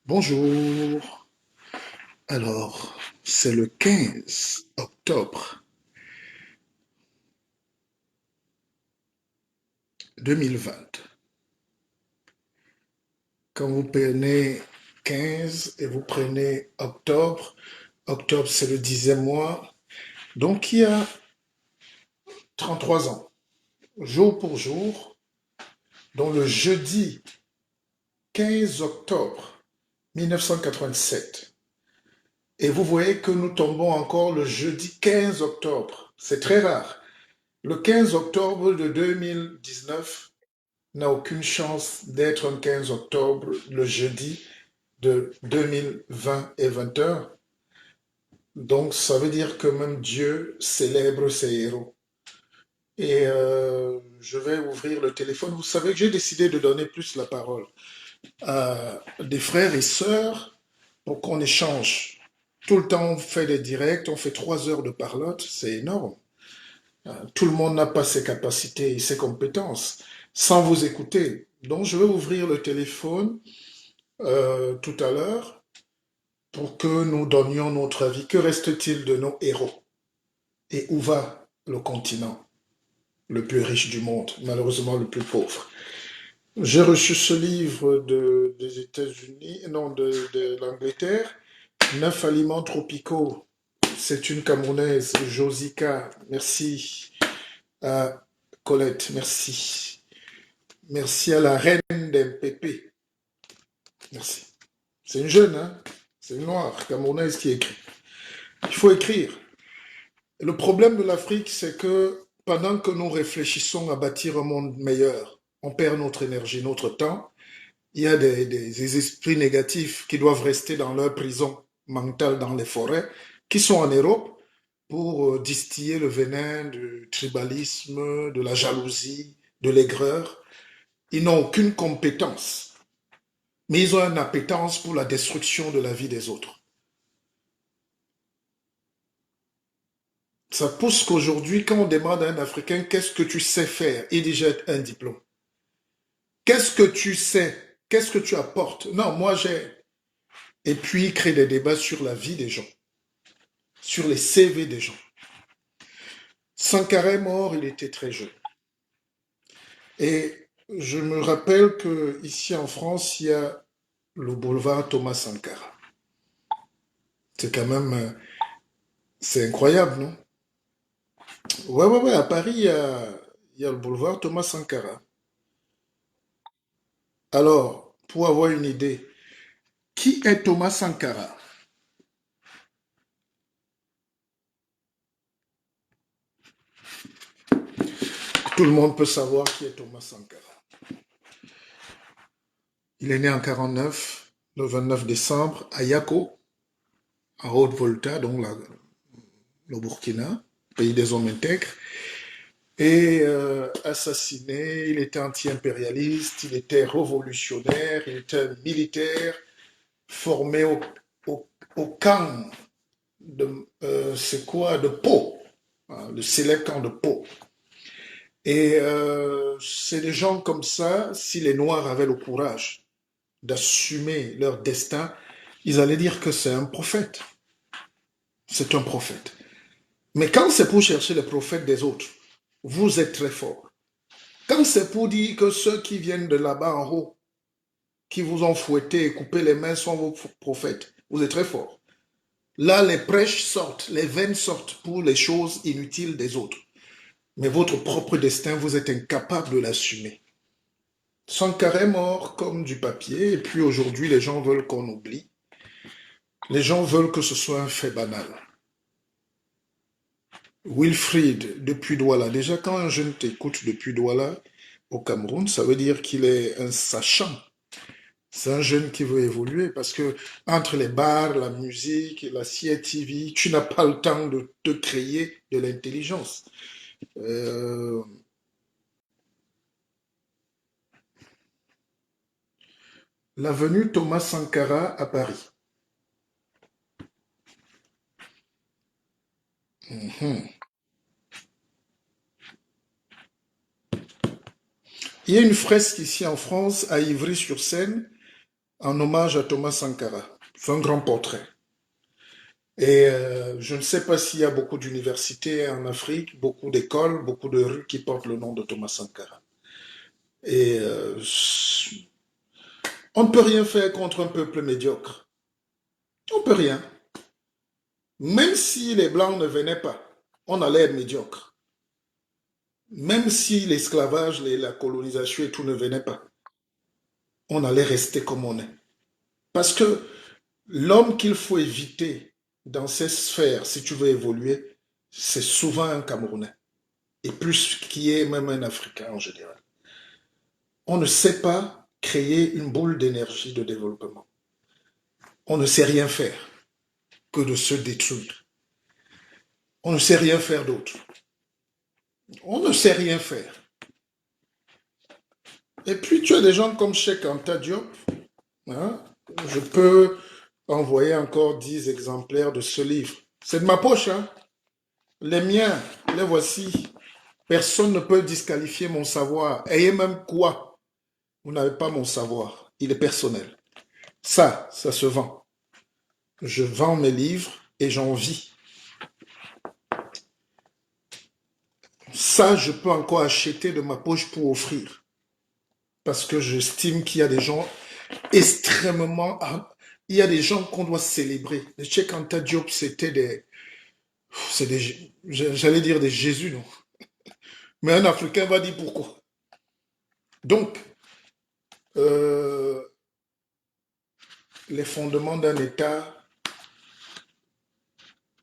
Bonjour. Alors, c'est le 15 octobre 2020. Quand vous prenez 15 et vous prenez octobre, octobre c'est le 10e mois, donc il y a 33 ans, jour pour jour, dont le jeudi 15 octobre 1987. Et vous voyez que nous tombons encore le jeudi 15 octobre. C'est très rare. Le 15 octobre de 2019 n'a aucune chance d'être un 15 octobre le jeudi de 2020 et 21. Donc ça veut dire que même Dieu célèbre ses héros. Et je vais ouvrir le téléphone. Vous savez que j'ai décidé de donner plus la parole à des frères et sœurs pour qu'on échange. Tout le temps, on fait des directs, on fait 3 heures de parlotte, c'est énorme. Tout le monde n'a pas ses capacités et ses compétences sans vous écouter. Donc, je vais ouvrir le téléphone tout à l'heure pour que nous donnions notre avis. Que reste-t-il de nos héros? Et où va le continent le plus riche du monde, malheureusement le plus pauvre? J'ai reçu ce livre des États-Unis, non, de l'Angleterre, 9 aliments tropicaux. C'est une Camerounaise, Josica. Merci à Colette, merci. Merci à la reine d'MPP. Merci. C'est une jeune, hein? C'est une noire camerounaise qui écrit. Il faut écrire. Le problème de l'Afrique, c'est que pendant que nous réfléchissons à bâtir un monde meilleur, on perd notre énergie, notre temps. Il y a des esprits négatifs qui doivent rester dans leur prison mentale dans les forêts, qui sont en Europe pour distiller le venin du tribalisme, de la jalousie, de l'aigreur. Ils n'ont aucune compétence, mais ils ont une appétence pour la destruction de la vie des autres. Ça pousse qu'aujourd'hui, quand on demande à un Africain qu'est-ce que tu sais faire, il dit j'ai un diplôme. Qu'est-ce que tu sais? Qu'est-ce que tu apportes? Non, moi j'ai. Et puis il crée des débats sur la vie des gens, sur les CV des gens. Sankara est mort, il était très jeune. Et je me rappelle que ici en France, il y a le boulevard Thomas Sankara. C'est quand même, c'est incroyable, non? Ouais, ouais, ouais, à Paris, il y a le boulevard Thomas Sankara. Alors, pour avoir une idée, qui est Thomas Sankara? Tout le monde peut savoir qui est Thomas Sankara. Il est né en 49, le 29 décembre, à Yako, à Haute-Volta, donc le Burkina, pays des hommes intègres. Et assassiné, il était anti-impérialiste, il était révolutionnaire, il était militaire, formé au camp c'est quoi, de Pau, hein, le célèbre camp de Pau. Et c'est des gens comme ça, si les Noirs avaient le courage d'assumer leur destin, ils allaient dire que c'est un prophète. C'est un prophète. Mais quand c'est pour chercher les prophètes des autres, vous êtes très fort. Quand c'est pour dire que ceux qui viennent de là-bas en haut, qui vous ont fouetté et coupé les mains sont vos prophètes, vous êtes très fort. Là, les prêches sortent, les veines sortent pour les choses inutiles des autres. Mais votre propre destin, vous êtes incapable de l'assumer. Sankara est mort comme du papier, et puis aujourd'hui, les gens veulent qu'on oublie. Les gens veulent que ce soit un fait banal. Wilfried, depuis Douala. Déjà, quand un jeune t'écoute depuis Douala au Cameroun, ça veut dire qu'il est un sachant. C'est un jeune qui veut évoluer parce que entre les bars, la musique, la CITV, tu n'as pas le temps de te créer de l'intelligence. Euh, L'avenue Thomas Sankara à Paris. Mhm. Il y a une fresque ici en France, à Ivry-sur-Seine, en hommage à Thomas Sankara. C'est un grand portrait. Et je ne sais pas s'il y a beaucoup d'universités en Afrique, beaucoup d'écoles, beaucoup de rues qui portent le nom de Thomas Sankara. Et on ne peut rien faire contre un peuple médiocre. On ne peut rien. Même si les Blancs ne venaient pas, on allait être médiocre. Même si l'esclavage, la colonisation et tout ne venaient pas, on allait rester comme on est. Parce que l'homme qu'il faut éviter dans ces sphères, si tu veux évoluer, c'est souvent un Camerounais. Et plus qui est même un Africain en général. On ne sait pas créer une boule d'énergie de développement. On ne sait rien faire que de se détruire. On ne sait rien faire d'autre. On ne sait rien faire. Et puis tu as des gens comme Cheikh Anta Diop. Hein? Je peux envoyer encore 10 exemplaires de ce livre. C'est de ma poche, hein? Les miens, les voici. Personne ne peut disqualifier mon savoir. Ayez même quoi. Vous n'avez pas mon savoir. Il est personnel. Ça se vend. Je vends mes livres et j'en vis. Ça, je peux encore acheter de ma poche pour offrir. Parce que j'estime qu'il y a des gens extrêmement... Il y a des gens qu'on doit célébrer. Le Cheikh Anta Diop, c'était des... J'allais dire des Jésus, non? Mais un Africain va dire pourquoi. Donc, euh, les fondements d'un État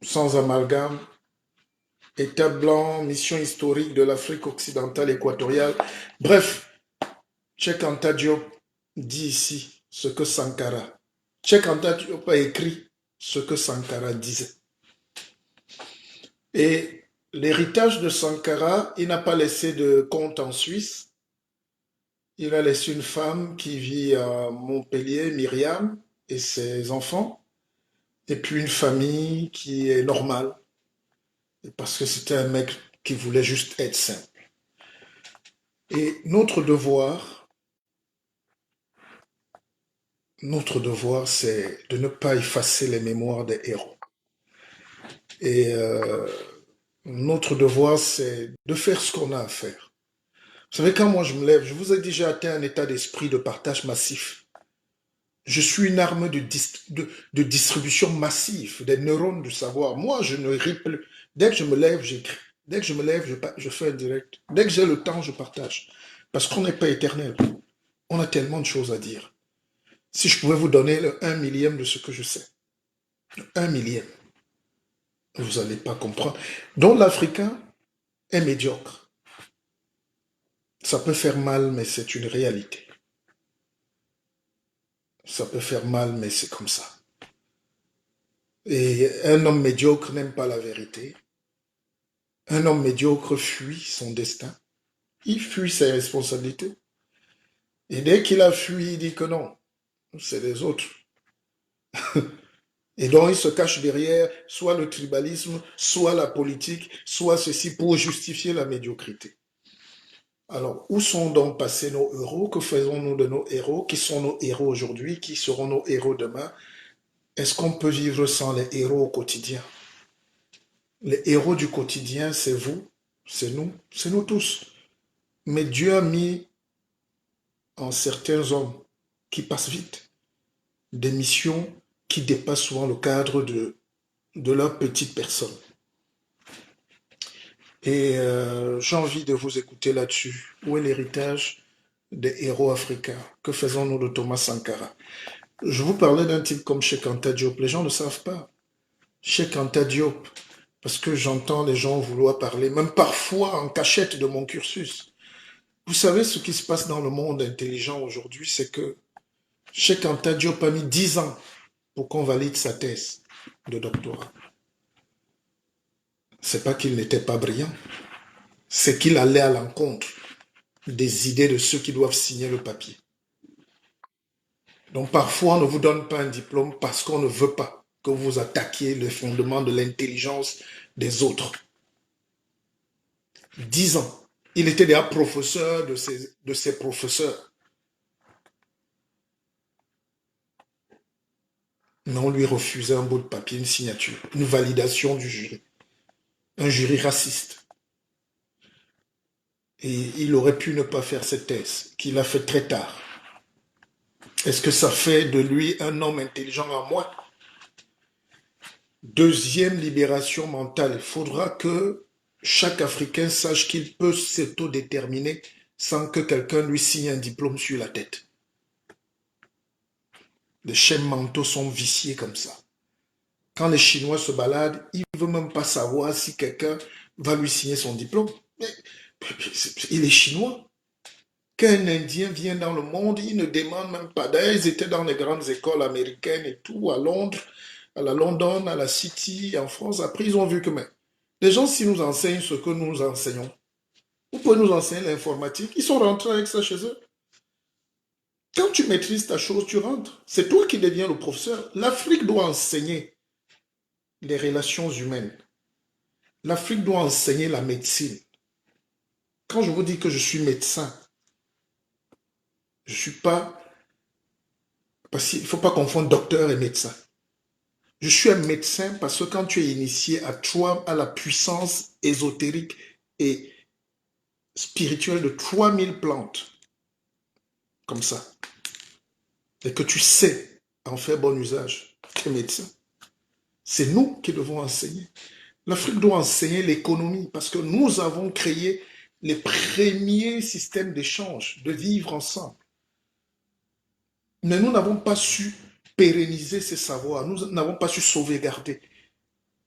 sans amalgame, État blanc, mission historique de l'Afrique occidentale équatoriale. Bref, Cheikh Anta Diop dit ici ce que Sankara. Cheikh Anta Diop a écrit ce que Sankara disait. Et l'héritage de Sankara, il n'a pas laissé de compte en Suisse. Il a laissé une femme qui vit à Montpellier, Myriam, et ses enfants. Et puis une famille qui est normale. Parce que c'était un mec qui voulait juste être simple. Et notre devoir, c'est de ne pas effacer les mémoires des héros. Et notre devoir, c'est de faire ce qu'on a à faire. Vous savez, quand moi je me lève, je vous ai déjà atteint un état d'esprit de partage massif. Je suis une arme de distribution massive des neurones du savoir. Moi, je ne ris plus. Dès que je me lève, j'écris. Dès que je me lève, je fais un direct. Dès que j'ai le temps, je partage. Parce qu'on n'est pas éternel. On a tellement de choses à dire. Si je pouvais vous donner le 1 millième de ce que je sais, le 1 millième, vous n'allez pas comprendre. Donc l'Africain est médiocre. Ça peut faire mal, mais c'est une réalité. Ça peut faire mal, mais c'est comme ça. Et un homme médiocre n'aime pas la vérité. Un homme médiocre fuit son destin. Il fuit ses responsabilités. Et dès qu'il a fui, il dit que non, c'est les autres. Et donc il se cache derrière soit le tribalisme, soit la politique, soit ceci pour justifier la médiocrité. Alors, où sont donc passés nos héros? Que faisons-nous de nos héros? Qui sont nos héros aujourd'hui? Qui seront nos héros demain? Est-ce qu'on peut vivre sans les héros au quotidien? Les héros du quotidien, c'est vous, c'est nous tous. Mais Dieu a mis en certains hommes qui passent vite des missions qui dépassent souvent le cadre de leur petite personne. Et j'ai envie de vous écouter là-dessus. Où est l'héritage des héros africains? Que faisons-nous de Thomas Sankara? Je vous parlais d'un type comme Cheikh Anta Diop. Les gens ne savent pas. Cheikh Anta Diop, parce que j'entends les gens vouloir parler, même parfois en cachette de mon cursus. Vous savez ce qui se passe dans le monde intelligent aujourd'hui, c'est que Cheikh Anta Diop a mis 10 ans pour qu'on valide sa thèse de doctorat. C'est pas qu'il n'était pas brillant, c'est qu'il allait à l'encontre des idées de ceux qui doivent signer le papier. Donc parfois, on ne vous donne pas un diplôme parce qu'on ne veut pas que vous attaquiez les fondements de l'intelligence des autres. 10 ans. Il était déjà professeur de ses professeurs. mais on lui refusait un bout de papier, une signature, une validation du jury. Un jury raciste. Et il aurait pu ne pas faire cette thèse, qu'il a fait très tard. Est-ce que ça fait de lui un homme intelligent en moins? Deuxième libération mentale, il faudra que chaque Africain sache qu'il peut s'autodéterminer sans que quelqu'un lui signe un diplôme sur la tête. Les schèmes mentaux sont viciés comme ça. Quand les Chinois se baladent, il ne veut même pas savoir si quelqu'un va lui signer son diplôme. Mais il est chinois. Qu'un Indien vient dans le monde, il ne demande même pas d'aide. Ils étaient dans les grandes écoles américaines et tout, à Londres, à la London, à la City, en France. Après, ils ont vu que mais, les gens, s'ils nous enseignent ce que nous enseignons, vous pouvez nous enseigner l'informatique. Ils sont rentrés avec ça chez eux. Quand tu maîtrises ta chose, tu rentres. C'est toi qui deviens le professeur. L'Afrique doit enseigner les relations humaines. L'Afrique doit enseigner la médecine. Quand je vous dis que je suis médecin, je ne suis pas... Parce qu'il ne faut pas confondre docteur et médecin. Je suis un médecin parce que quand tu es initié à la puissance ésotérique et spirituelle de 3000 plantes, comme ça, et que tu sais en faire bon usage, tu es médecin. C'est nous qui devons enseigner. L'Afrique doit enseigner l'économie parce que nous avons créé les premiers systèmes d'échange, de vivre ensemble. Mais nous n'avons pas su pérenniser ces savoirs, nous n'avons pas su sauvegarder.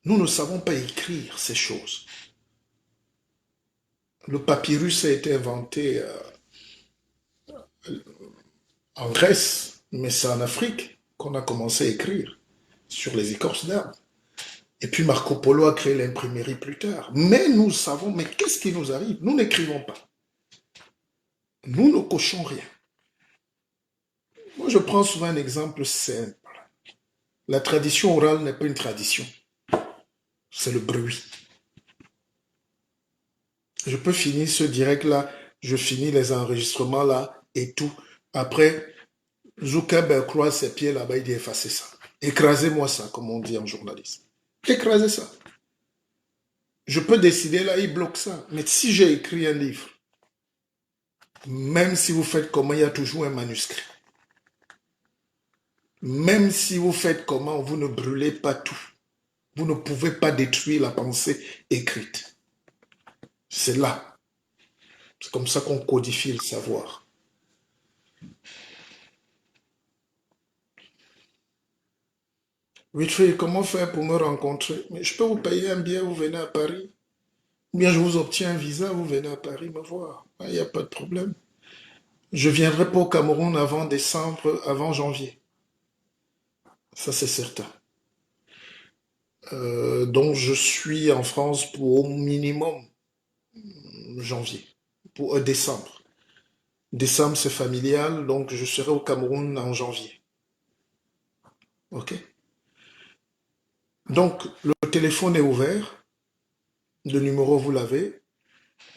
Nous ne savons pas écrire ces choses. Le papyrus a été inventé en Grèce, mais c'est en Afrique qu'on a commencé à écrire sur les écorces d'arbres. Et puis Marco Polo a créé l'imprimerie plus tard. Mais nous savons, mais qu'est-ce qui nous arrive? Nous n'écrivons pas. Nous ne cochons rien. Moi, je prends souvent un exemple simple. La tradition orale n'est pas une tradition. C'est le bruit. Je peux finir ce direct-là, je finis les enregistrements là et tout. Après, Zuckerberg croise ses pieds là-bas, il dit effacez ça. Écrasez-moi ça, comme on dit en journaliste. Écrasez ça. Je peux décider là, il bloque ça. Mais si j'ai écrit un livre, même si vous faites comment, il y a toujours un manuscrit. Même si vous faites comment, vous ne brûlez pas tout. Vous ne pouvez pas détruire la pensée écrite. C'est là. C'est comme ça qu'on codifie le savoir. Wilfried, comment faire pour me rencontrer? Mais je peux vous payer un billet, vous venez à Paris. Ou bien je vous obtiens un visa, vous venez à Paris me voir. Il n'y a pas de problème. Je viendrai pas au Cameroun avant décembre, avant janvier. Ça, c'est certain. Donc, je suis en France pour au minimum janvier, pour décembre. Décembre, c'est familial, donc je serai au Cameroun en janvier. OK? Donc, le téléphone est ouvert. Le numéro, vous l'avez.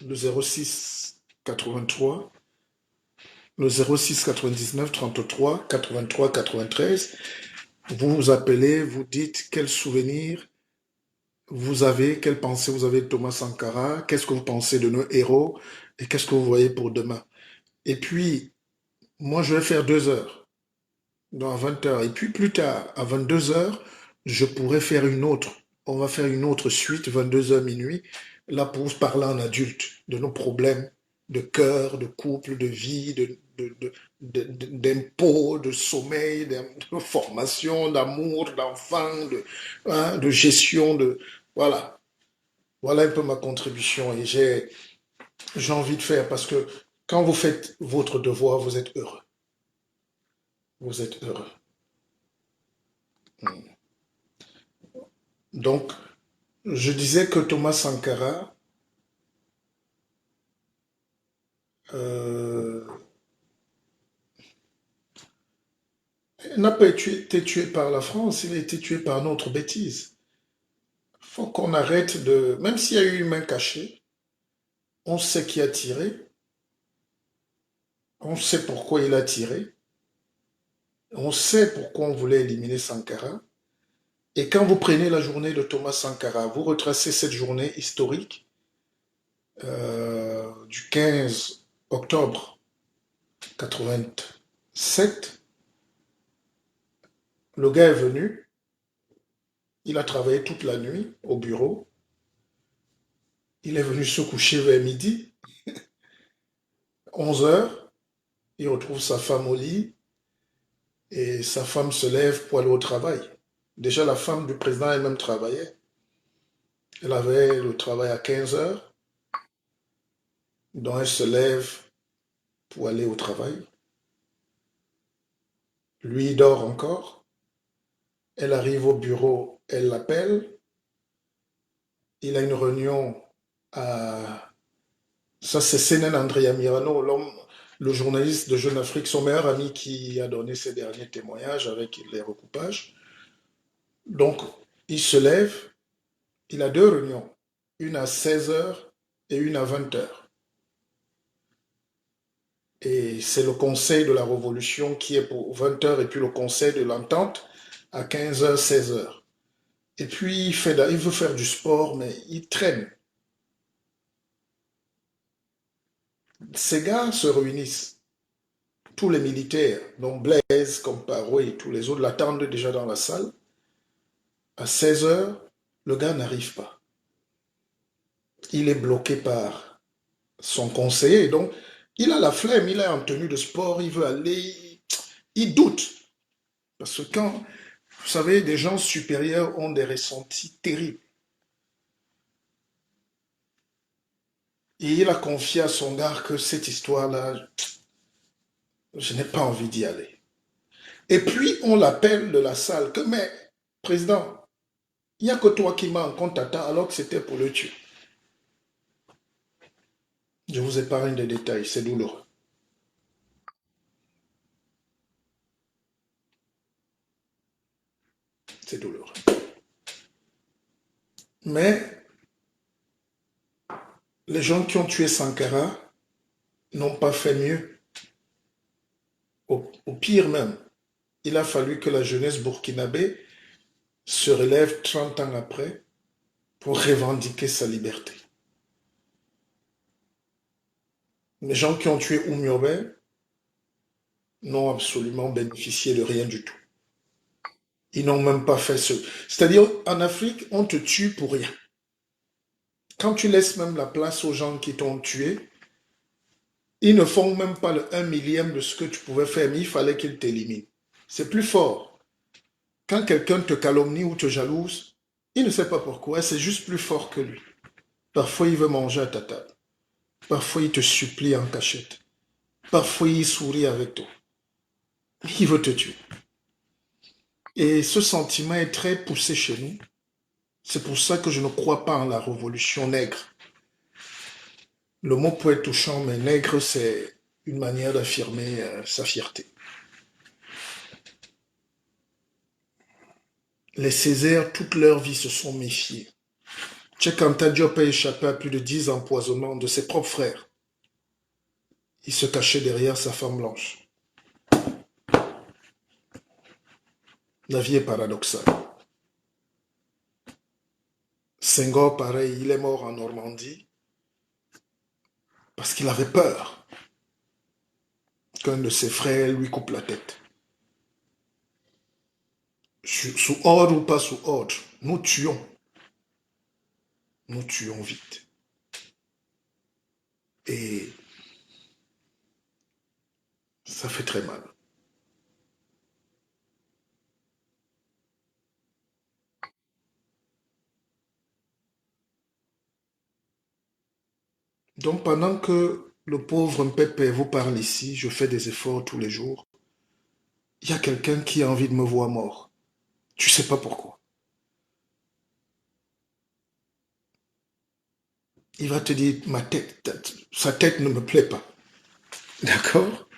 Le 06 83, le 06 99 33 83 93. Vous vous appelez, vous dites quel souvenir vous avez, quelle pensée vous avez de Thomas Sankara, qu'est-ce que vous pensez de nos héros et qu'est-ce que vous voyez pour demain. Et puis, moi, je vais faire 2 heures, donc à 20 heures. Et puis plus tard, à 22 heures, je pourrais faire une autre. On va faire une autre suite, 22 heures minuit, là pour parler en adulte de nos problèmes de cœur, de couple, de vie, d'impôts, de sommeil, de formation, d'amour, d'enfants, hein, de gestion, de... Voilà. Voilà un peu ma contribution et j'ai envie de faire parce que quand vous faites votre devoir, vous êtes heureux. Vous êtes heureux. Donc, je disais que Thomas Sankara euh, n'a pas été tué par la France, il a été tué par notre bêtise. Il faut qu'on arrête de... Même s'il y a eu une main cachée, on sait qui a tiré, on sait pourquoi il a tiré, On sait pourquoi on voulait éliminer Sankara. Et quand vous prenez la journée de Thomas Sankara, vous retracez cette journée historique du 15 octobre 87. Le gars est venu, il a travaillé toute la nuit au bureau, il est venu se coucher vers midi, 11 heures, il retrouve sa femme au lit et sa femme se lève pour aller au travail. Déjà, la femme du président elle-même travaillait. Elle avait le travail à 15 heures, donc elle se lève pour aller au travail. Lui il dort encore. Elle arrive au bureau, elle l'appelle. Il a une réunion à... Ça, c'est Sénen Andrea Mirano, l'homme, le journaliste de Jeune Afrique, son meilleur ami qui a donné ses derniers témoignages avec les recoupages. Donc, il se lève, il a deux réunions, une à 16 heures et une à 20 heures. Et c'est le conseil de la Révolution qui est pour 20 heures et puis le conseil de l'entente à 15 heures, 16 heures. Et puis, il veut faire du sport, mais il traîne. Ces gars se réunissent. Tous les militaires, dont Blaise, Comparo et tous les autres, l'attendent déjà dans la salle. À 16 heures, le gars n'arrive pas. Il est bloqué par son conseiller. Donc, il a la flemme, il est en tenue de sport, il veut aller. Il doute. Parce que quand, vous savez, des gens supérieurs ont des ressentis terribles. Et il a confié à son gars que cette histoire-là, je n'ai pas envie d'y aller. Et puis, on l'appelle de la salle que, mais, président, il n'y a que toi qui m'as en compte alors que c'était pour le tuer. Je vous épargne des détails, c'est douloureux. C'est douloureux. Mais les gens qui ont tué Sankara n'ont pas fait mieux. Au pire même, il a fallu que la jeunesse burkinabé se relève 30 ans après pour revendiquer sa liberté. Les gens qui ont tué Oumyobé n'ont absolument bénéficié de rien du tout. Ils n'ont même pas fait ce... C'est-à-dire, en Afrique, on te tue pour rien. Quand tu laisses même la place aux gens qui t'ont tué, ils ne font même pas le 1 millième de ce que tu pouvais faire, mais il fallait qu'ils t'éliminent. C'est plus fort. Quand quelqu'un te calomnie ou te jalouse, il ne sait pas pourquoi, c'est juste plus fort que lui. Parfois, il veut manger à ta table. Parfois, il te supplie en cachette. Parfois, il sourit avec toi. Il veut te tuer. Et ce sentiment est très poussé chez nous. C'est pour ça que je ne crois pas en la révolution nègre. Le mot peut être touchant, mais nègre, c'est une manière d'affirmer sa fierté. Les Césaires, toute leur vie, se sont méfiés. Cheikh Anta Diop a échappé à plus de 10 empoisonnements de ses propres frères. Il se cachait derrière sa femme blanche. La vie est paradoxale. Senghor, pareil, il est mort en Normandie parce qu'il avait peur qu'un de ses frères lui coupe la tête. Sous ordre ou pas sous ordre, nous tuons. Nous tuons vite. Et ça fait très mal. Donc pendant que le pauvre Mpépé vous parle ici, je fais des efforts tous les jours. Il y a quelqu'un qui a envie de me voir mort. Tu sais pas pourquoi. Il va te dire, sa tête ne me plaît pas. D'accord?